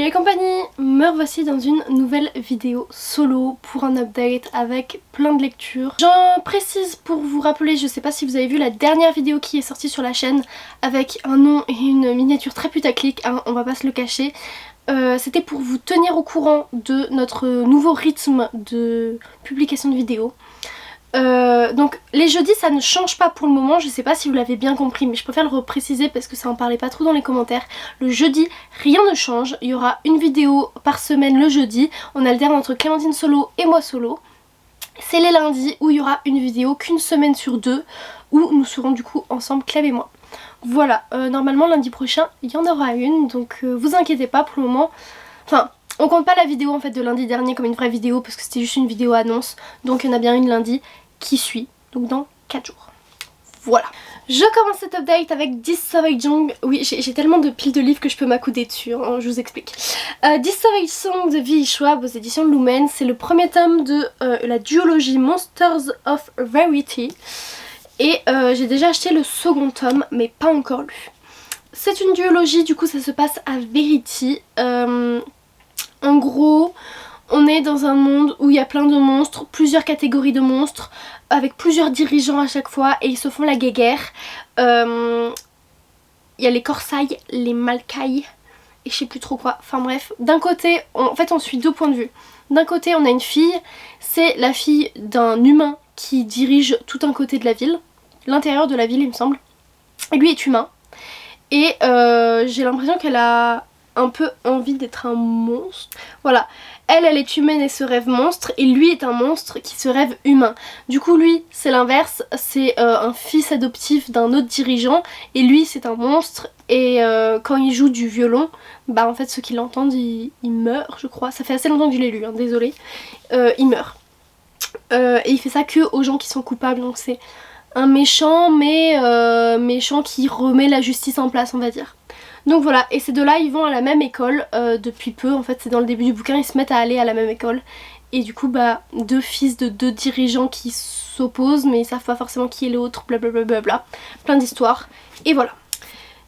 Salut les compagnies, me revoici dans une nouvelle vidéo solo pour un update avec plein de lectures. J'en précise pour vous rappeler, je sais pas si vous avez vu la dernière vidéo qui est sortie sur la chaîne avec un nom et une miniature très putaclic, hein, on va pas se le cacher. C'était pour vous tenir au courant de notre nouveau rythme de publication de vidéos. Donc les jeudis ça ne change pas pour le moment, je sais pas si vous l'avez bien compris mais je préfère le repréciser parce que ça en parlait pas trop dans les commentaires. Le jeudi rien ne change, il y aura une vidéo par semaine le jeudi, on alterne entre Clémentine solo et moi solo. C'est les lundis où il y aura une vidéo qu'une semaine sur deux où nous serons du coup ensemble Clèves et moi. Voilà, normalement lundi prochain il y en aura une donc vous inquiétez pas pour le moment, enfin... On compte pas la vidéo en fait de lundi dernier comme une vraie vidéo parce que c'était juste une vidéo annonce. Donc il y en a bien une lundi qui suit, donc dans 4 jours. Voilà. Je commence cet update avec 10 Savage Song. Oui, j'ai tellement de piles de livres que je peux m'accouder dessus, hein, je vous explique. 10 Savage Song de V.E. Schwab aux éditions Lumen. C'est le premier tome de la duologie Monsters of Rarity. Et j'ai déjà acheté le second tome, mais pas encore lu. C'est une duologie, du coup ça se passe à Verity. En gros, on est dans un monde où il y a plein de monstres, plusieurs catégories de monstres, avec plusieurs dirigeants à chaque fois et ils se font la guéguerre. Il y a les Corsailles, les Malkaï et je sais plus trop quoi. Enfin bref, d'un côté, en fait on suit deux points de vue. D'un côté on a une fille, c'est la fille d'un humain qui dirige tout un côté de la ville, l'intérieur de la ville il me semble. Et lui est humain. Et j'ai l'impression qu'elle a un peu envie d'être un monstre. Voilà, elle est humaine et se rêve monstre et lui est un monstre qui se rêve humain. Du coup lui c'est l'inverse, c'est un fils adoptif d'un autre dirigeant et lui c'est un monstre et quand il joue du violon, bah en fait ceux qui l'entendent ils meurent je crois. Ça fait assez longtemps que je l'ai lu, hein, désolée. Il meurt. Et il fait ça que aux gens qui sont coupables, donc c'est un méchant mais méchant qui remet la justice en place on va dire. Donc voilà, et ces deux-là ils vont à la même école depuis peu, en fait c'est dans le début du bouquin, ils se mettent à aller à la même école. Et du coup bah deux fils de deux dirigeants qui s'opposent mais ils savent pas forcément qui est l'autre, blablabla, plein d'histoires. Et voilà.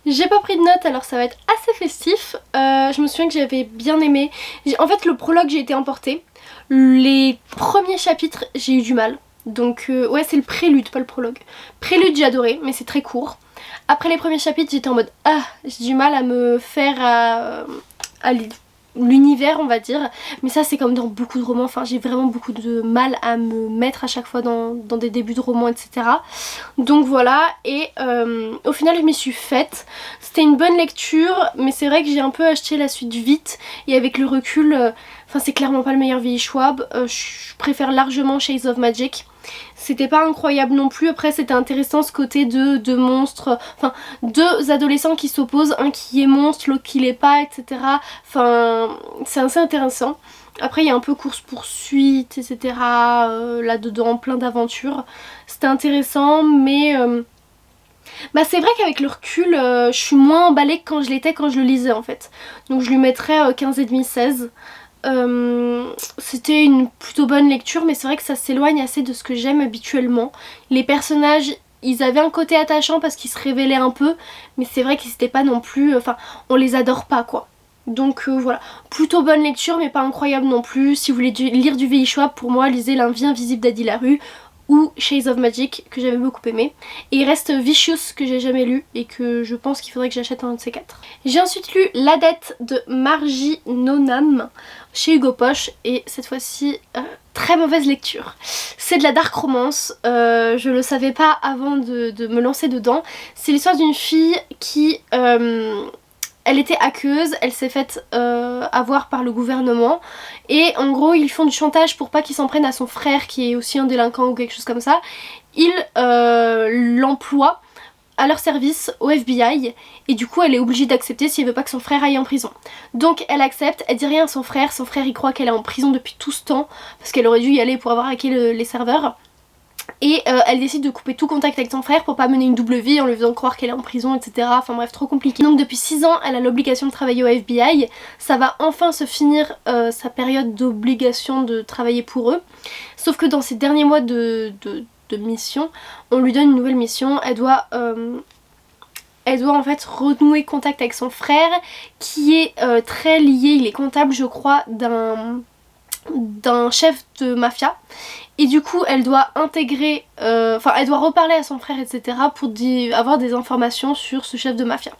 J'ai pas pris de notes alors ça va être assez festif, je me souviens que j'avais bien aimé. En fait le prologue j'ai été emportée, les premiers chapitres j'ai eu du mal. Donc ouais c'est le prélude, pas le prologue. Prélude j'ai adoré mais c'est très court. Après les premiers chapitres j'étais en mode ah j'ai du mal à me faire à l'univers on va dire. Mais ça c'est comme dans beaucoup de romans, enfin j'ai vraiment beaucoup de mal à me mettre à chaque fois dans des débuts de romans etc. Donc voilà et au final je m'y suis faite. C'était une bonne lecture mais c'est vrai que j'ai un peu acheté la suite vite et avec le recul, enfin c'est clairement pas le meilleur V.E. Schwab, je préfère largement Shades of Magic. C'était pas incroyable non plus, après c'était intéressant ce côté de monstres, enfin deux adolescents qui s'opposent, un qui est monstre, l'autre qui l'est pas, etc. Enfin c'est assez intéressant. Après il y a un peu course-poursuite, etc. Là-dedans, plein d'aventures. C'était intéressant mais... Bah c'est vrai qu'avec le recul, je suis moins emballée que quand je l'étais quand je le lisais en fait. Donc je lui mettrais 15,5, 16. C'était une plutôt bonne lecture mais c'est vrai que ça s'éloigne assez de ce que j'aime habituellement. Les personnages ils avaient un côté attachant parce qu'ils se révélaient un peu mais c'est vrai qu'ils étaient pas non plus, enfin on les adore pas quoi. Donc voilà, plutôt bonne lecture mais pas incroyable non plus. Si vous voulez lire du V.E. Schwab, pour moi lisez L'Envie invisible d'Adi Larue ou Shades of Magic que j'avais beaucoup aimé. Et il reste Vicious que j'ai jamais lu et que je pense qu'il faudrait que j'achète un de ces quatre. J'ai ensuite lu La Dette de Margie Nonam chez Hugo Poche et cette fois-ci très mauvaise lecture. C'est de la dark romance, je le savais pas avant de me lancer dedans. C'est l'histoire d'une fille qui... elle était hackeuse, elle s'est faite avoir par le gouvernement et en gros ils font du chantage pour pas qu'ils s'en prennent à son frère qui est aussi un délinquant ou quelque chose comme ça. Ils l'emploient à leur service au FBI et du coup elle est obligée d'accepter si elle veut pas que son frère aille en prison. Donc elle accepte, elle dit rien à son frère il croit qu'elle est en prison depuis tout ce temps parce qu'elle aurait dû y aller pour avoir hacké les serveurs. Et elle décide de couper tout contact avec son frère pour pas mener une double vie en lui faisant croire qu'elle est en prison etc. Enfin bref trop compliqué. Donc depuis 6 ans elle a l'obligation de travailler au FBI. Ça va enfin se finir sa période d'obligation de travailler pour eux. Sauf que dans ces derniers mois de mission on lui donne une nouvelle mission. Elle doit elle doit en fait renouer contact avec son frère qui est très lié, il est comptable je crois d'un chef de mafia. Et du coup elle doit intégrer, elle doit reparler à son frère etc. pour avoir des informations sur ce chef de mafia.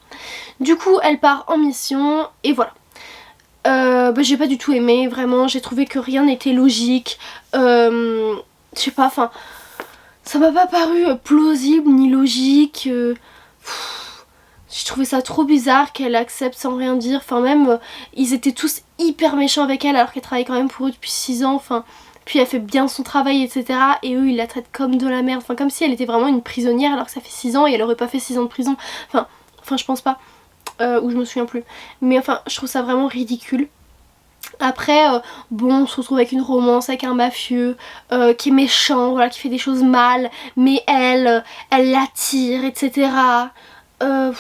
Du coup elle part en mission et voilà. J'ai pas du tout aimé, vraiment, j'ai trouvé que rien n'était logique. Je sais pas, enfin, ça m'a pas paru plausible ni logique. J'ai trouvé ça trop bizarre qu'elle accepte sans rien dire. Enfin même, ils étaient tous hyper méchants avec elle alors qu'elle travaille quand même pour eux depuis 6 ans. Enfin, puis elle fait bien son travail etc. Et eux ils la traitent comme de la merde. Enfin comme si elle était vraiment une prisonnière alors que ça fait 6 ans et elle aurait pas fait 6 ans de prison. Enfin je pense pas. Ou je me souviens plus. Mais enfin je trouve ça vraiment ridicule. Après bon on se retrouve avec une romance avec un mafieux qui est méchant, voilà, qui fait des choses mal, mais elle l'attire etc. En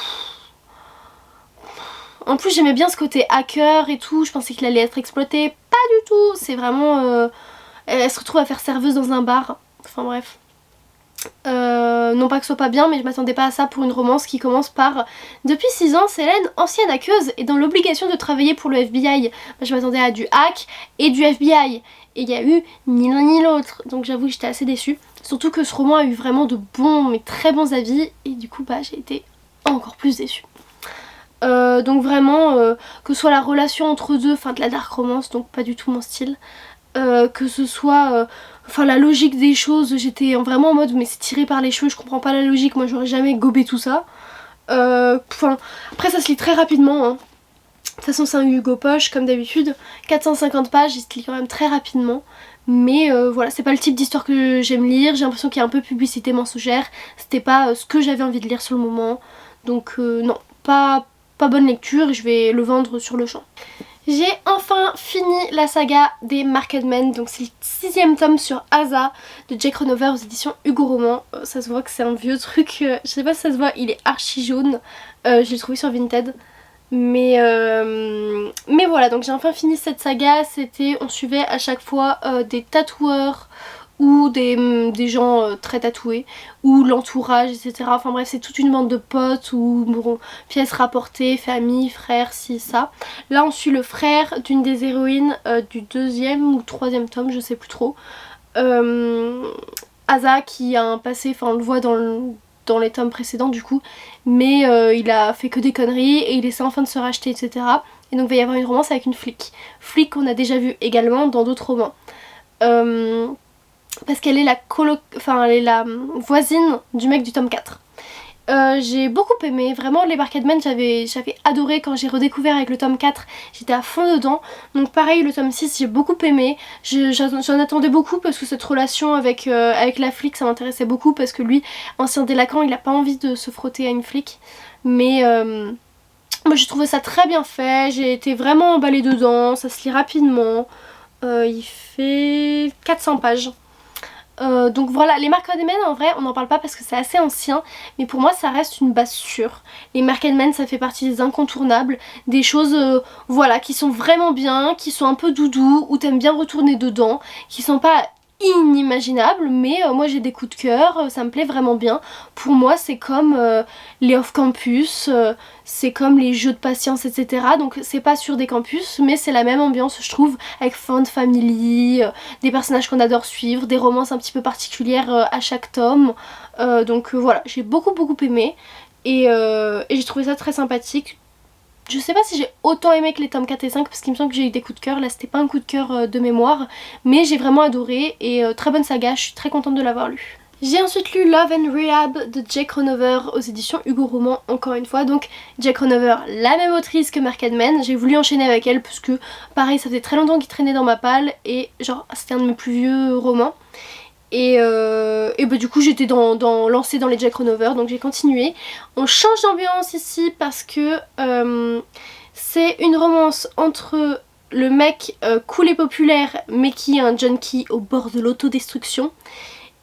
plus j'aimais bien ce côté hacker et tout, je pensais qu'il allait être exploité, pas du tout, c'est vraiment elle se retrouve à faire serveuse dans un bar, enfin bref. Non pas que ce soit pas bien mais je m'attendais pas à ça pour une romance qui commence par depuis 6 ans Selene, ancienne hackeuse, est dans l'obligation de travailler pour le FBI. Moi, je m'attendais à du hack et du FBI et il y a eu ni l'un ni l'autre, donc j'avoue que j'étais assez déçue. Surtout que ce roman a eu vraiment de bons mais très bons avis et du coup j'ai été encore plus déçue. Donc vraiment que ce soit la relation entre deux, enfin de la dark romance, donc pas du tout mon style. Que ce soit la logique des choses, j'étais vraiment en mode mais c'est tiré par les cheveux, je comprends pas la logique, moi j'aurais jamais gobé tout ça. Après ça se lit très rapidement hein. De toute façon c'est un Hugo Poche comme d'habitude, 450 pages, il se lit quand même très rapidement. Mais voilà, c'est pas le type d'histoire que j'aime lire, j'ai l'impression qu'il y a un peu de publicité mensongère, c'était pas ce que j'avais envie de lire sur le moment. Donc non, pas bonne lecture et je vais le vendre sur le champ. J'ai enfin fini la saga des Marked Men, donc c'est le 6ème tome sur Asa de Jake Ronover aux éditions Hugo Roman. Ça se voit que c'est un vieux truc, je sais pas si ça se voit, il est archi jaune, je l'ai trouvé sur Vinted. Mais voilà, donc j'ai enfin fini cette saga, on suivait à chaque fois des tatoueurs ou des gens très tatoués ou l'entourage etc. Enfin bref c'est toute une bande de potes ou bon, pièces rapportées, famille, frères, ci, ça. Là on suit le frère d'une des héroïnes du 2e ou 3e tome, je sais plus trop. Asa qui a un passé, enfin on le voit dans les tomes précédents du coup, mais il a fait que des conneries et il essaie enfin de se racheter etc. Et donc il va y avoir une romance avec une flic qu'on a déjà vu également dans d'autres romans. Parce qu'elle est elle est la voisine du mec du tome 4. J'ai beaucoup aimé, vraiment les Marked Men j'avais adoré quand j'ai redécouvert avec le tome 4, j'étais à fond dedans. Donc pareil le tome 6 j'ai beaucoup aimé, j'en attendais beaucoup parce que cette relation avec la flic ça m'intéressait beaucoup parce que lui, ancien délinquant, il a pas envie de se frotter à une flic. Mais moi j'ai trouvé ça très bien fait, j'ai été vraiment emballée dedans, ça se lit rapidement, il fait 400 pages. Donc voilà, les Marked Men en vrai on n'en parle pas parce que c'est assez ancien, mais pour moi ça reste une base sûre. Les Marked Men ça fait partie des incontournables, des choses voilà, qui sont vraiment bien, qui sont un peu doudou, où t'aimes bien retourner dedans, qui sont pas inimaginables, mais moi j'ai des coups de cœur, ça me plaît vraiment bien. Pour moi c'est comme les off-campus, c'est comme les jeux de patience etc. Donc c'est pas sur des campus mais c'est la même ambiance je trouve, avec Fond Family, des personnages qu'on adore suivre, des romances un petit peu particulières à chaque tome. Donc voilà, j'ai beaucoup aimé et j'ai trouvé ça très sympathique. Je sais pas si j'ai autant aimé que les tomes 4 et 5 parce qu'il me semble que j'ai eu des coups de cœur, là c'était pas un coup de cœur de mémoire, mais j'ai vraiment adoré et très bonne saga, je suis très contente de l'avoir lu. J'ai ensuite lu Love and Rehab de Jake Ronover aux éditions Hugo Roman, encore une fois. Donc Jake Ronover, la même autrice que Marked Men, j'ai voulu enchaîner avec elle parce que pareil ça faisait très longtemps qu'il traînait dans ma palle et genre c'était un de mes plus vieux romans. Et du coup j'étais lancée dans les Jake Ronover, donc j'ai continué. On change d'ambiance ici parce que c'est une romance entre le mec cool et populaire mais qui est un junkie au bord de l'autodestruction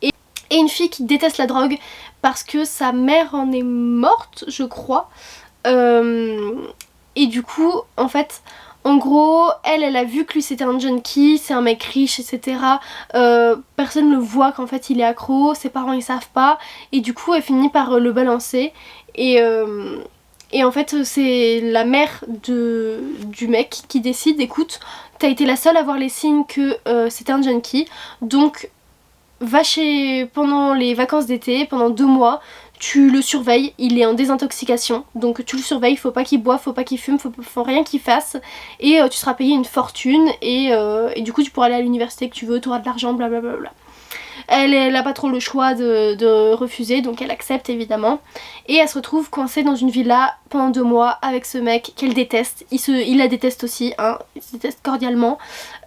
et une fille qui déteste la drogue parce que sa mère en est morte je crois. Et du coup en fait En gros, elle a vu que lui c'était un junkie, c'est un mec riche, etc. Personne ne voit qu'en fait il est accro, ses parents ils savent pas, et du coup elle finit par le balancer. Et en fait c'est la mère du mec qui décide, écoute, t'as été la seule à voir les signes que c'était un junkie, donc va pendant les vacances d'été, pendant 2 mois, tu le surveilles, il est en désintoxication, donc tu le surveilles, faut pas qu'il boive, faut pas qu'il fume, faut rien qu'il fasse, et tu seras payé une fortune, et du coup tu pourras aller à l'université que tu veux, tu auras de l'argent, blablabla. Elle a pas trop le choix de refuser, donc elle accepte évidemment, et elle se retrouve coincée dans une villa pendant 2 mois avec ce mec qu'elle déteste, il la déteste aussi, hein, il se déteste cordialement,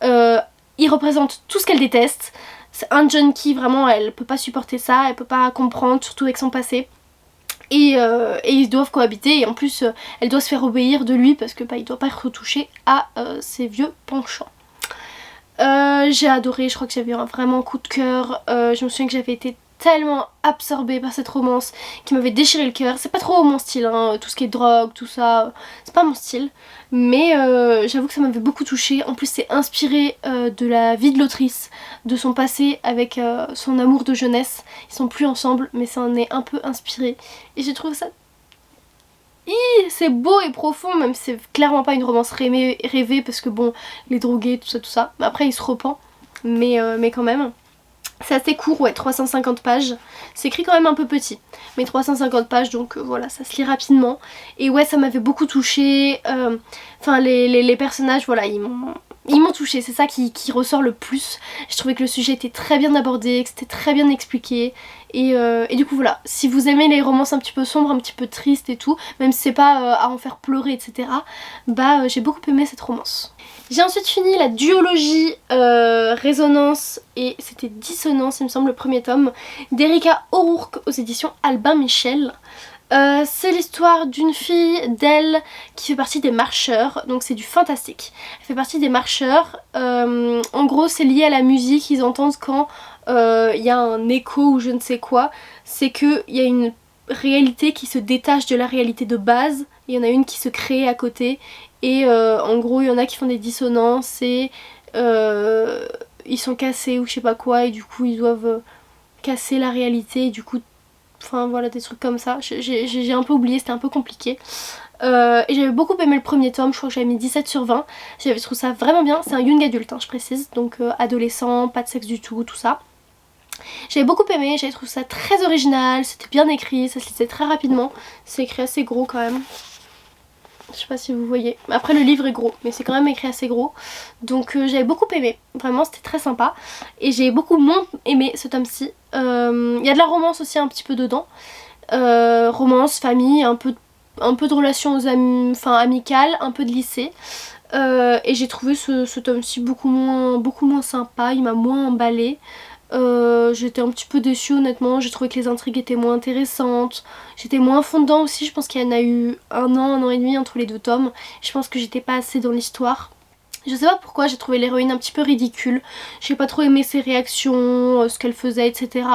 il représente tout ce qu'elle déteste. C'est un junkie, vraiment, elle peut pas supporter ça, elle peut pas comprendre, surtout avec son passé. Et ils doivent cohabiter, et en plus elle doit se faire obéir de lui parce que il doit pas retoucher à ses vieux penchants. J'ai adoré, je crois que j'avais un vraiment coup de cœur. Je me souviens que j'avais été tellement absorbée par cette romance qui m'avait déchiré le cœur. C'est pas trop mon style, hein, tout ce qui est drogue, tout ça, c'est pas mon style. Mais j'avoue que ça m'avait beaucoup touchée. En plus c'est inspiré de la vie de l'autrice, de son passé avec son amour de jeunesse. Ils sont plus ensemble mais ça en est un peu inspiré. Et j'ai trouvé ça... c'est beau et profond, même si c'est clairement pas une romance rêvée parce que bon, les drogués, tout ça. Mais après il se repent, mais quand même. C'est assez court, ouais, 350 pages. C'est écrit quand même un peu petit, mais 350 pages, donc voilà, ça se lit rapidement. Et ouais, ça m'avait beaucoup touchée. Enfin, les personnages, voilà, ils m'ont touchée. C'est ça qui ressort le plus. Je trouvais que le sujet était très bien abordé, que c'était très bien expliqué. Et du coup, voilà, si vous aimez les romances un petit peu sombres, un petit peu tristes et tout, même si c'est pas à en faire pleurer, etc., bah j'ai beaucoup aimé cette romance. J'ai ensuite fini la duologie Résonance et c'était Dissonance, il me semble, le premier tome, d'Erika O'Rourke aux éditions Albin Michel. C'est l'histoire d'une fille, d'elle, qui fait partie des marcheurs, donc c'est du fantastique. Elle fait partie des marcheurs, en gros c'est lié à la musique, ils entendent quand il y a un écho ou je ne sais quoi, c'est qu'il y a une réalité qui se détache de la réalité de base, il y en a une qui se crée à côté, et en gros il y en a qui font des dissonances et ils sont cassés ou je sais pas quoi, et du coup ils doivent casser la réalité, et du coup enfin voilà, des trucs comme ça. J'ai un peu oublié, c'était un peu compliqué. Et j'avais beaucoup aimé le premier tome, je crois que j'avais mis 17 sur 20. J'avais trouvé ça vraiment bien, c'est un young adulte, hein, je précise, donc adolescent, pas de sexe du tout ça. J'avais beaucoup aimé, j'avais trouvé ça très original, c'était bien écrit, ça se lisait très rapidement. C'est écrit assez gros quand même. Je sais pas si vous voyez. Après le livre est gros, mais c'est quand même écrit assez gros. Donc j'avais beaucoup aimé. Vraiment c'était très sympa. Et j'ai beaucoup moins aimé ce tome-ci. Il y a de la romance aussi un petit peu dedans. Romance, famille, un peu de relations amicales, un peu de lycée. Et j'ai trouvé ce tome-ci beaucoup moins sympa. Il m'a moins emballé. J'étais un petit peu déçue honnêtement, j'ai trouvé que les intrigues étaient moins intéressantes, j'étais moins fondant aussi, je pense qu'il y en a eu un an et demi entre les 2 tomes, je pense que j'étais pas assez dans l'histoire. Je sais pas pourquoi, j'ai trouvé l'héroïne un petit peu ridicule, j'ai pas trop aimé ses réactions, ce qu'elle faisait, etc.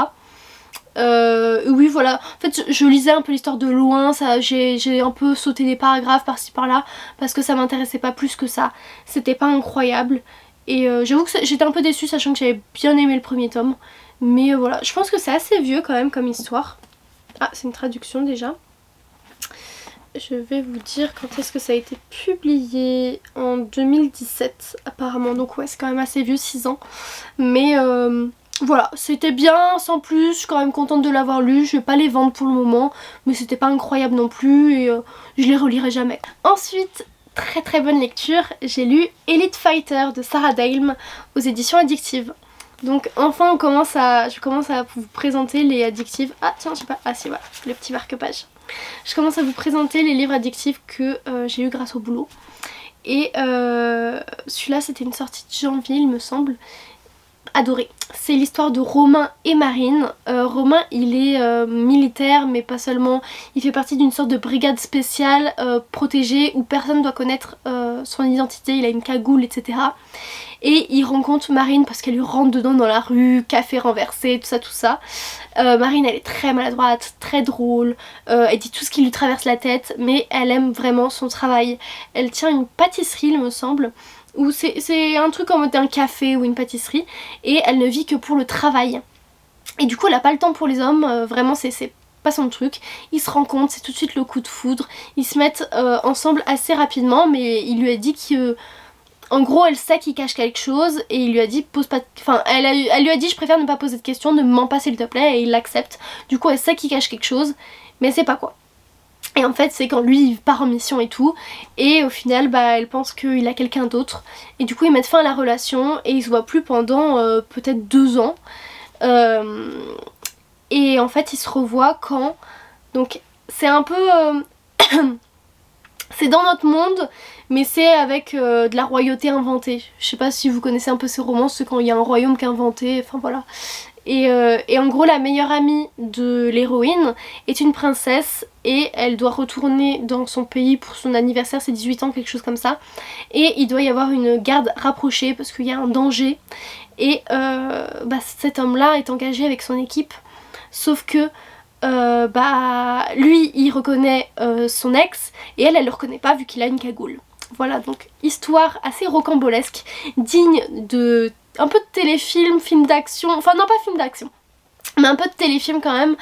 Oui voilà, en fait je lisais un peu l'histoire de loin, j'ai un peu sauté des paragraphes par-ci par-là parce que ça m'intéressait pas plus que ça, c'était pas incroyable. Et j'avoue que j'étais un peu déçue sachant que j'avais bien aimé le premier tome. Mais voilà, je pense que c'est assez vieux quand même comme histoire. Ah, c'est une traduction déjà. Je vais vous dire quand est-ce que ça a été publié. En 2017 apparemment. Donc ouais, c'est quand même assez vieux, 6 ans. Mais voilà, c'était bien sans plus. Je suis quand même contente de l'avoir lu. Je vais pas les vendre pour le moment. Mais c'était pas incroyable non plus. Et je les relirai jamais. Ensuite... très bonne lecture, j'ai lu Elite Fighter de Sarah Dalem aux éditions Addictive. Donc enfin je commence à vous présenter les addictives. Ah tiens, je sais pas, ah si voilà, le petit marque-page. Je commence à vous présenter les livres addictifs que j'ai eu grâce au boulot. Et celui-là c'était une sortie de janvier il me semble. adoré. C'est l'histoire de Romain et Marine. Romain il est militaire mais pas seulement, il fait partie d'une sorte de brigade spéciale protégée où personne ne doit connaître son identité, il a une cagoule etc. Et il rencontre Marine parce qu'elle lui rentre dedans dans la rue, café renversé, tout ça. Marine elle est très maladroite, très drôle, elle dit tout ce qui lui traverse la tête mais elle aime vraiment son travail. Elle tient une pâtisserie il me semble, ou c'est un truc en mode un café ou une pâtisserie, et elle ne vit que pour le travail. Et du coup elle a pas le temps pour les hommes, vraiment c'est pas son truc. Ils se rencontrent, c'est tout de suite le coup de foudre, ils se mettent ensemble assez rapidement, mais il lui a dit que... En gros elle sait qu'il cache quelque chose et il lui a dit pose pas... Enfin elle lui a dit je préfère ne pas poser de questions, ne me mens pas s'il te plaît, et il l'accepte. Du coup elle sait qu'il cache quelque chose mais elle sait pas quoi. Et en fait c'est quand lui il part en mission et tout, et au final bah elle pense qu'il a quelqu'un d'autre, et du coup ils mettent fin à la relation et ils se voient plus pendant peut-être 2 ans. Et en fait ils se revoient quand... Donc c'est un peu... c'est dans notre monde mais c'est avec de la royauté inventée. Je sais pas si vous connaissez un peu ces romans, c'est quand il y a un royaume qui est inventé, enfin voilà. Et en gros la meilleure amie de l'héroïne est une princesse et elle doit retourner dans son pays pour son anniversaire, c'est 18 ans, quelque chose comme ça. Et il doit y avoir une garde rapprochée parce qu'il y a un danger. Et bah, cet homme là est engagé avec son équipe, sauf que bah lui il reconnaît son ex et elle le reconnaît pas vu qu'il a une cagoule. Voilà, donc histoire assez rocambolesque, digne de un peu de téléfilm, film d'action, enfin non pas film d'action, mais un peu de téléfilm quand même.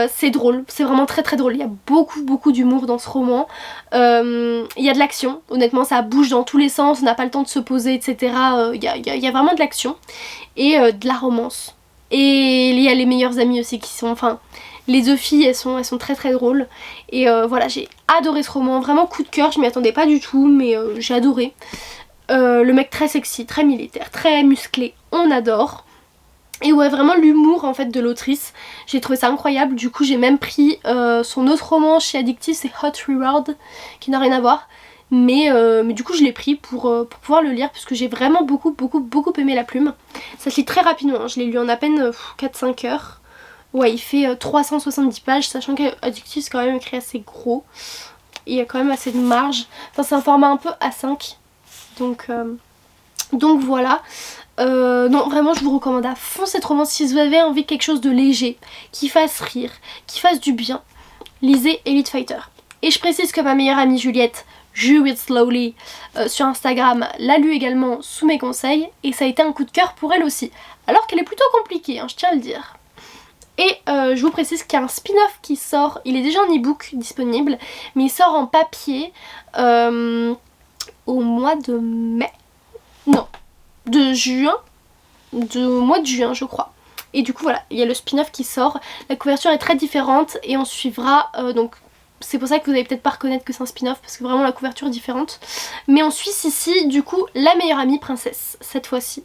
C'est drôle, c'est vraiment très très drôle, il y a beaucoup d'humour dans ce roman. Il y a de l'action, honnêtement ça bouge dans tous les sens, on n'a pas le temps de se poser etc. Il y a vraiment de l'action et de la romance. Et il y a les meilleures amies aussi qui sont, enfin les 2 filles elles sont très très drôles. Et voilà, j'ai adoré ce roman, vraiment coup de cœur, je m'y attendais pas du tout mais j'ai adoré. Le mec très sexy, très militaire, très musclé, on adore. Et ouais, vraiment l'humour en fait de l'autrice, j'ai trouvé ça incroyable. Du coup j'ai même pris son autre roman chez Addictive, c'est Hot Reward, qui n'a rien à voir. Mais du coup je l'ai pris pour pouvoir le lire parce que j'ai vraiment beaucoup aimé la plume. Ça se lit très rapidement, hein. Je l'ai lu en à peine 4-5 heures. Ouais, il fait 370 pages, sachant qu'Addictive c'est quand même écrit assez gros. Il y a quand même assez de marge. Enfin c'est un format un peu A5. Donc voilà. Non vraiment je vous recommande à fond cette romance si vous avez envie de quelque chose de léger, qui fasse rire, qui fasse du bien. Lisez Elite Fighter. Et je précise que ma meilleure amie Juliette, Ju With Slowly, sur Instagram, l'a lu également sous mes conseils et ça a été un coup de cœur pour elle aussi. Alors qu'elle est plutôt compliquée, hein, je tiens à le dire. Et je vous précise qu'il y a un spin-off qui sort, il est déjà en e-book disponible, mais il sort en papier au mois de mai. Non, de juin, mois de juin je crois. Et du coup voilà, il y a le spin-off qui sort, la couverture est très différente et on suivra, donc c'est pour ça que vous allez peut-être pas reconnaître que c'est un spin-off parce que vraiment la couverture est différente. Mais on suit Sissi, du coup la meilleure amie princesse cette fois-ci.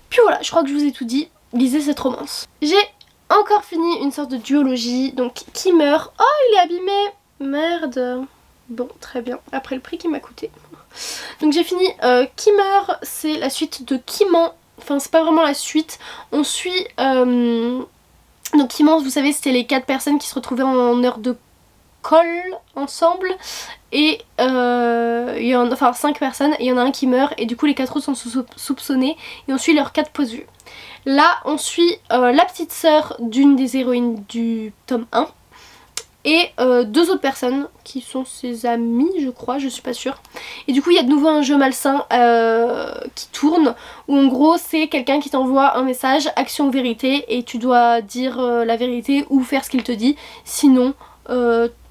Puis voilà, je crois que je vous ai tout dit, lisez cette romance. J'ai encore fini une sorte de duologie, donc qui meurt. Oh il est abîmé, merde. Bon très bien, après le prix qu'il m'a coûté. Donc j'ai fini Qui meurt, c'est la suite de Qui ment. Enfin c'est pas vraiment la suite, on suit donc Qui ment, vous savez c'était les 4 personnes qui se retrouvaient en heure de colle ensemble. Et il y en a, enfin 5 personnes et il y en a un qui meurt et du coup les 4 autres sont soupçonnés et on suit leurs 4 points de vue. Là on suit la petite sœur d'une des héroïnes du tome 1 et 2 autres personnes qui sont ses amis je crois, je suis pas sûre. Et du coup il y a de nouveau un jeu malsain qui tourne où en gros c'est quelqu'un qui t'envoie un message action ou vérité et tu dois dire la vérité ou faire ce qu'il te dit, sinon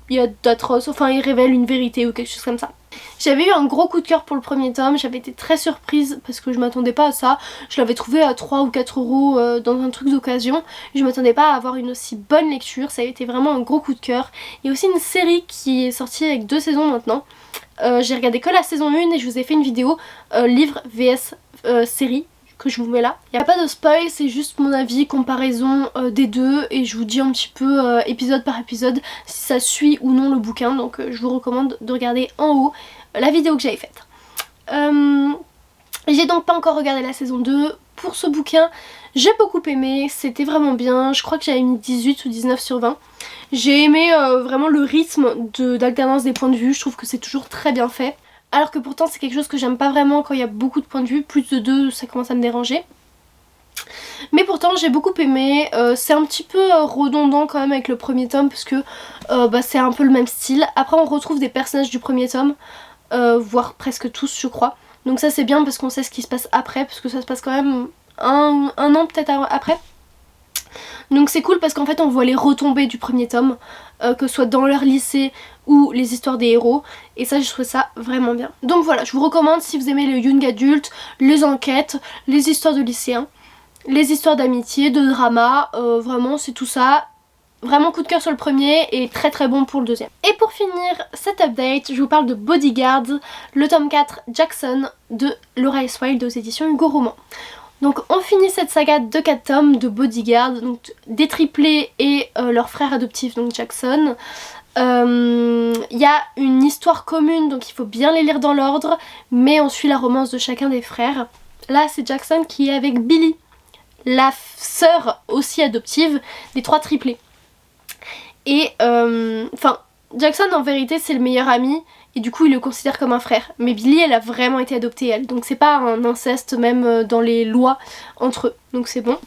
il y a d'atroces, enfin il révèle une vérité ou quelque chose comme ça. J'avais eu un gros coup de cœur pour le premier tome, j'avais été très surprise parce que je m'attendais pas à ça. Je l'avais trouvé à 3 ou 4 € dans un truc d'occasion. Je m'attendais pas à avoir une aussi bonne lecture, ça a été vraiment un gros coup de cœur. Il y a aussi une série qui est sortie avec 2 saisons maintenant. J'ai regardé que la saison 1 et je vous ai fait une vidéo livre vs série que je vous mets là. Il n'y a pas de spoil, c'est juste mon avis, comparaison des deux et je vous dis un petit peu épisode par épisode si ça suit ou non le bouquin, donc je vous recommande de regarder en haut la vidéo que j'avais faite. J'ai donc pas encore regardé la saison 2 pour ce bouquin. J'ai beaucoup aimé, c'était vraiment bien, je crois que j'avais mis 18 ou 19 sur 20. J'ai aimé vraiment le rythme d'alternance des points de vue, je trouve que c'est toujours très bien fait. Alors que pourtant c'est quelque chose que j'aime pas vraiment quand il y a beaucoup de points de vue, plus de 2 ça commence à me déranger. Mais pourtant j'ai beaucoup aimé, c'est un petit peu redondant quand même avec le premier tome parce que c'est un peu le même style. Après on retrouve des personnages du premier tome, voire presque tous je crois. Donc ça c'est bien parce qu'on sait ce qui se passe après, parce que ça se passe quand même un an peut-être après. Donc c'est cool parce qu'en fait on voit les retombées du premier tome, que ce soit dans leur lycée ou les histoires des héros, et ça je trouve ça vraiment bien. Donc voilà, je vous recommande si vous aimez le young adulte, les enquêtes, les histoires de lycéens, les histoires d'amitié, de drama, vraiment c'est tout ça. Vraiment coup de cœur sur le premier et très très bon pour le deuxième. Et pour finir cet update, je vous parle de Bodyguard, le tome 4 Jackson de Laura S. Wilde aux éditions Hugo Roman. Donc on finit cette saga de 4 tomes de Bodyguard, donc des triplés et leur frère adoptif donc Jackson. Il y a une histoire commune donc il faut bien les lire dans l'ordre, mais on suit la romance de chacun des frères. Là c'est Jackson qui est avec Billy, la sœur aussi adoptive des 3 triplés. Et Jackson en vérité c'est le meilleur ami et du coup il le considère comme un frère. Mais Billy elle a vraiment été adoptée elle, donc c'est pas un inceste même dans les lois entre eux, donc c'est bon.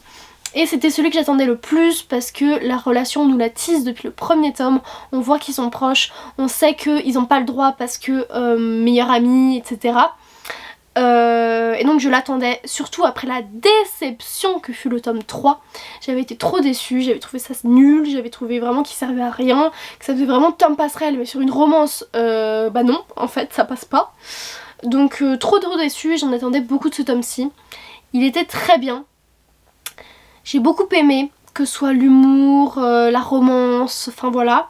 Et c'était celui que j'attendais le plus parce que la relation nous la tisse depuis le premier tome, on voit qu'ils sont proches, on sait qu'ils n'ont pas le droit parce que meilleur ami etc. Et donc je l'attendais, surtout après la déception que fut le tome 3. J'avais été trop déçue, j'avais trouvé ça nul, j'avais trouvé vraiment qu'il servait à rien, que ça faisait vraiment tome passerelle, mais sur une romance, bah non, en fait ça passe pas. Donc trop déçue, j'en attendais beaucoup de ce tome-ci. Il était très bien, j'ai beaucoup aimé, que ce soit l'humour, la romance, enfin voilà.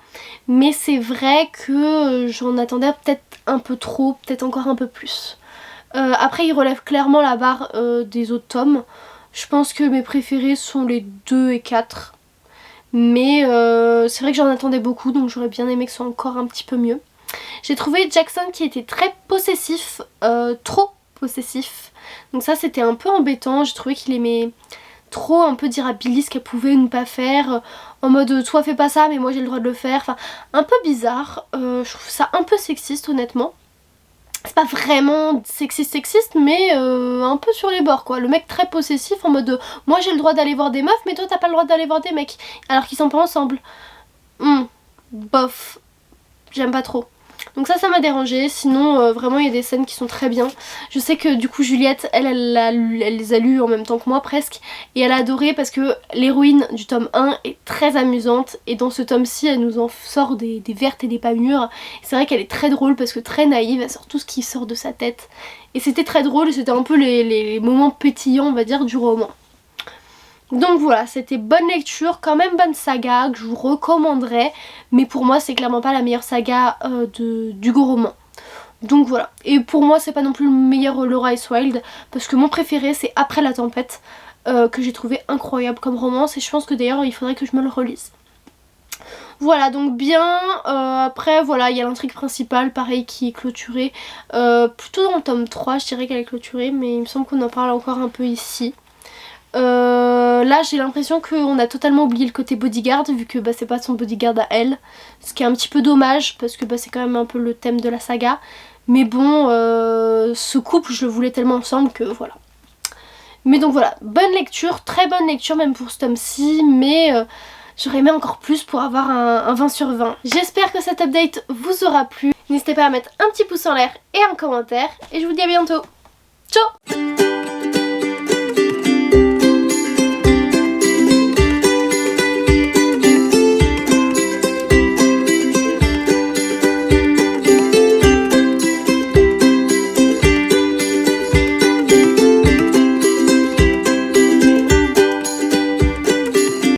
Mais c'est vrai que j'en attendais peut-être un peu trop, peut-être encore un peu plus. Après il relève clairement la barre des autres tomes. Je pense que mes préférés sont les 2 et 4. Mais c'est vrai que j'en attendais beaucoup, donc j'aurais bien aimé que ce soit encore un petit peu mieux. J'ai trouvé Jackson qui était très possessif, trop possessif. Donc ça c'était un peu embêtant, j'ai trouvé qu'il aimait trop un peu dire à Billy ce qu'elle pouvait ou ne pas faire. En mode toi fais pas ça mais moi j'ai le droit de le faire. Enfin un peu bizarre, je trouve ça un peu sexiste honnêtement. C'est pas vraiment sexiste mais un peu sur les bords quoi. Le mec très possessif en mode moi j'ai le droit d'aller voir des meufs mais toi t'as pas le droit d'aller voir des mecs alors qu'ils sont pas ensemble. Bof, j'aime pas trop. Donc ça m'a dérangé, sinon vraiment il y a des scènes qui sont très bien. Je sais que du coup Juliette elle les a lues en même temps que moi presque, et elle a adoré parce que l'héroïne du tome 1 est très amusante et dans ce tome-ci elle nous en sort des vertes et des pas mûres. C'est vrai qu'elle est très drôle parce que très naïve, elle sort tout ce qui sort de sa tête et c'était très drôle et c'était un peu les moments pétillants on va dire du roman. Donc voilà, c'était bonne lecture, quand même bonne saga que je vous recommanderais, mais pour moi c'est clairement pas la meilleure saga d'Hugo Roman. Donc voilà, et pour moi c'est pas non plus le meilleur Laura S. Wilde, parce que mon préféré c'est Après la tempête, que j'ai trouvé incroyable comme romance, et je pense que d'ailleurs il faudrait que je me le relise. Voilà, donc bien, après voilà, il y a l'intrigue principale, pareil, qui est clôturée, plutôt dans le tome 3 je dirais qu'elle est clôturée, mais il me semble qu'on en parle encore un peu ici. Là j'ai l'impression qu'on a totalement oublié le côté bodyguard vu que c'est pas son bodyguard à elle, ce qui est un petit peu dommage parce que c'est quand même un peu le thème de la saga, mais bon ce couple je le voulais tellement ensemble que voilà. Mais donc voilà, bonne lecture, très bonne lecture même pour ce tome-ci, mais j'aurais aimé encore plus pour avoir un 20 sur 20. J'espère que cet update vous aura plu, n'hésitez pas à mettre un petit pouce en l'air et un commentaire, et je vous dis à bientôt. Ciao.